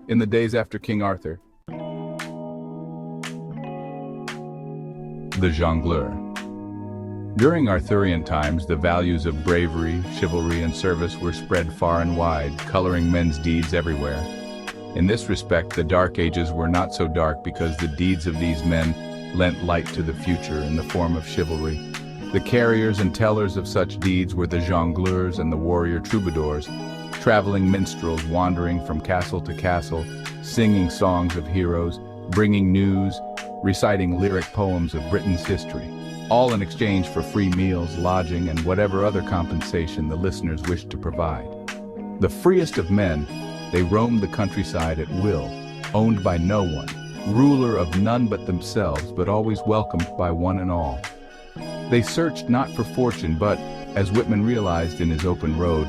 In the days after King Arthur, the Jongleur. During Arthurian times, the values of bravery, chivalry, and service were spread far and wide, coloring men's deeds everywhere. In this respect, the Dark Ages were not so dark because the deeds of these men lent light to the future in the form of chivalry. The carriers and tellers of such deeds were the jongleurs and the warrior troubadours, traveling minstrels wandering from castle to castle, singing songs of heroes, bringing news, reciting lyric poems of Britain's history, all in exchange for free meals, lodging, and whatever other compensation the listeners wished to provide. The freest of men, they roamed the countryside at will, owned by no one, ruler of none but themselves, but always welcomed by one and all. They searched not for fortune, but, as Whitman realized in his Open Road,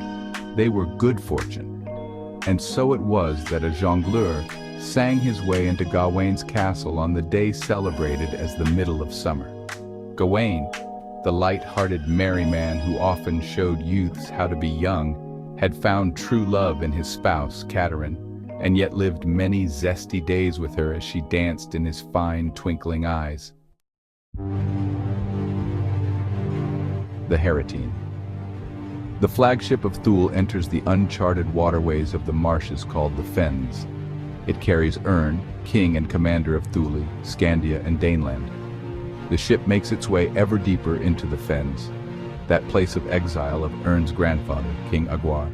they were good fortune. And so it was that a jongleur sang his way into Gawain's castle on the day celebrated as the middle of summer. Gawain, the light-hearted merry man who often showed youths how to be young, had found true love in his spouse, Catherine, and yet lived many zesty days with her as she danced in his fine, twinkling eyes. The Harritine. The flagship of Thule enters the uncharted waterways of the marshes called the Fens. It carries Ern, king and commander of Thule, Scandia, and Daneland. The ship makes its way ever deeper into the Fens, that place of exile of Ern's grandfather, King Aguar.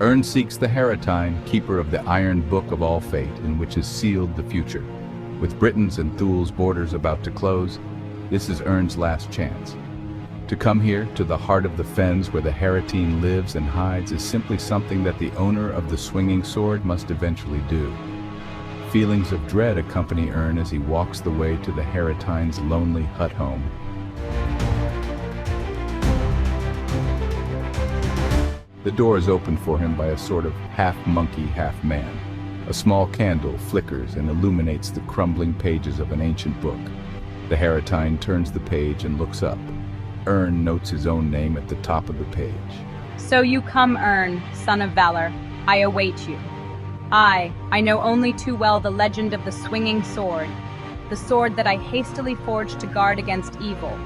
Ern seeks the Harritine, keeper of the iron book of all fate, in which is sealed the future. With Britain's and Thule's borders about to close, this is Ern's last chance. To come here, to the heart of the Fens where the Harritine lives and hides, is simply something that the owner of the swinging sword must eventually do. Feelings of dread accompany Ern as he walks the way to the Harritine's lonely hut home. The door is opened for him by a sort of half-monkey, half-man. A small candle flickers and illuminates the crumbling pages of an ancient book. The Harritine turns the page and looks up. Ern notes his own name at the top of the page. So you come, Ern, son of valor. I await you. I know only too well the legend of the swinging sword, the sword that I hastily forged to guard against evil.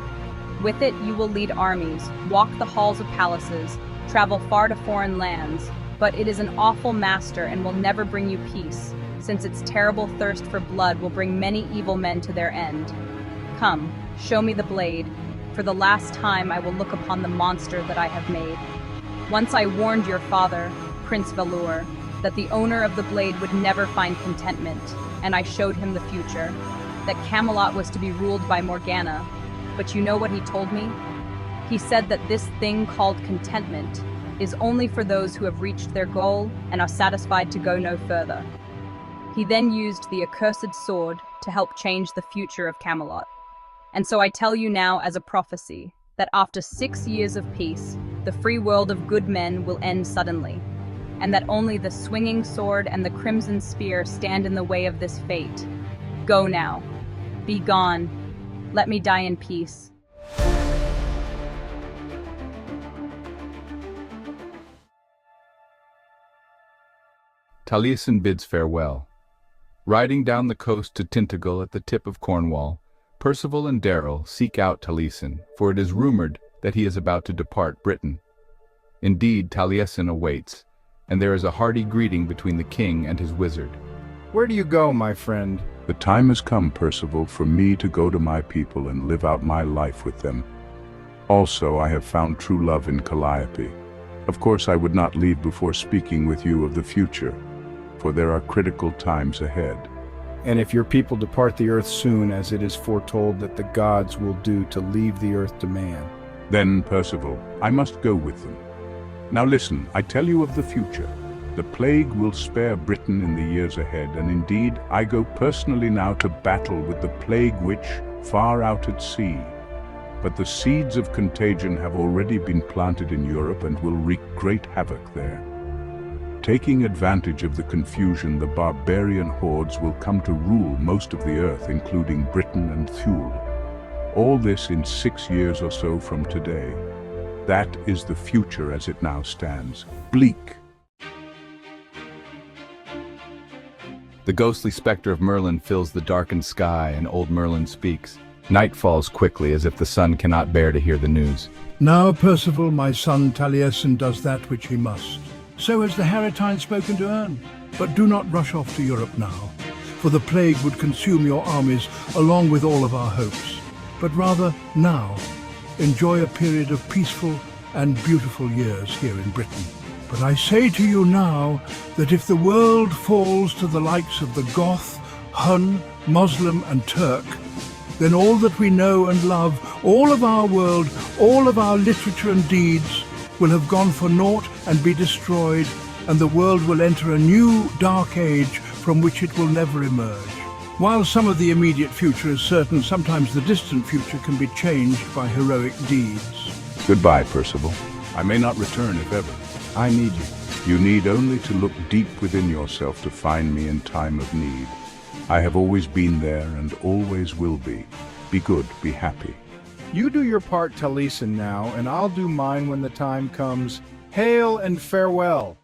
With it you will lead armies, walk the halls of palaces, travel far to foreign lands, but it is an awful master and will never bring you peace, since its terrible thirst for blood will bring many evil men to their end. Come, show me the blade. For the last time I will look upon the monster that I have made. Once I warned your father, Prince Valor, that the owner of the blade would never find contentment, and I showed him the future, that Camelot was to be ruled by Morgana. But you know what he told me? He said that this thing called contentment is only for those who have reached their goal and are satisfied to go no further. He then used the accursed sword to help change the future of Camelot. And so I tell you now as a prophecy that after 6 years of peace, the free world of good men will end suddenly, and that only the swinging sword and the crimson spear stand in the way of this fate. Go now. Be gone. Let me die in peace. Taliesin bids farewell. Riding down the coast to Tintagel at the tip of Cornwall, Percival and Darrell seek out Taliesin, for it is rumored that he is about to depart Britain. Indeed, Taliesin awaits, and there is a hearty greeting between the king and his wizard. Where do you go, my friend? The time has come, Percival, for me to go to my people and live out my life with them. Also, I have found true love in Calliope. Of course, I would not leave before speaking with you of the future, for there are critical times ahead. And if your people depart the earth soon, as it is foretold that the gods will do to leave the earth to man, then, Percival, I must go with them. Now listen, I tell you of the future. The plague will spare Britain in the years ahead, and indeed I go personally now to battle with the plague witch far out at sea. But the seeds of contagion have already been planted in Europe and will wreak great havoc there. Taking advantage of the confusion, the barbarian hordes will come to rule most of the earth, including Britain and Thule. All this in 6 years or so from today. That is the future as it now stands. Bleak. The ghostly specter of Merlin fills the darkened sky, and old Merlin speaks. Night falls quickly, as if the sun cannot bear to hear the news. Now, Percival, my son Taliesin does that which he must. So has the Harritine spoken to Ern. But do not rush off to Europe now, for the plague would consume your armies along with all of our hopes. But rather, now, enjoy a period of peaceful and beautiful years here in Britain. But I say to you now that if the world falls to the likes of the Goth, Hun, Muslim and Turk, then all that we know and love, all of our world, all of our literature and deeds, will have gone for naught and be destroyed, and the world will enter a new dark age from which it will never emerge. While some of the immediate future is certain, sometimes the distant future can be changed by heroic deeds. Goodbye, Percival. I may not return if ever. I need you. You need only to look deep within yourself to find me in time of need. I have always been there and always will be. Be good, be happy. You do your part, Taliesin, now, and I'll do mine when the time comes. Hail and farewell!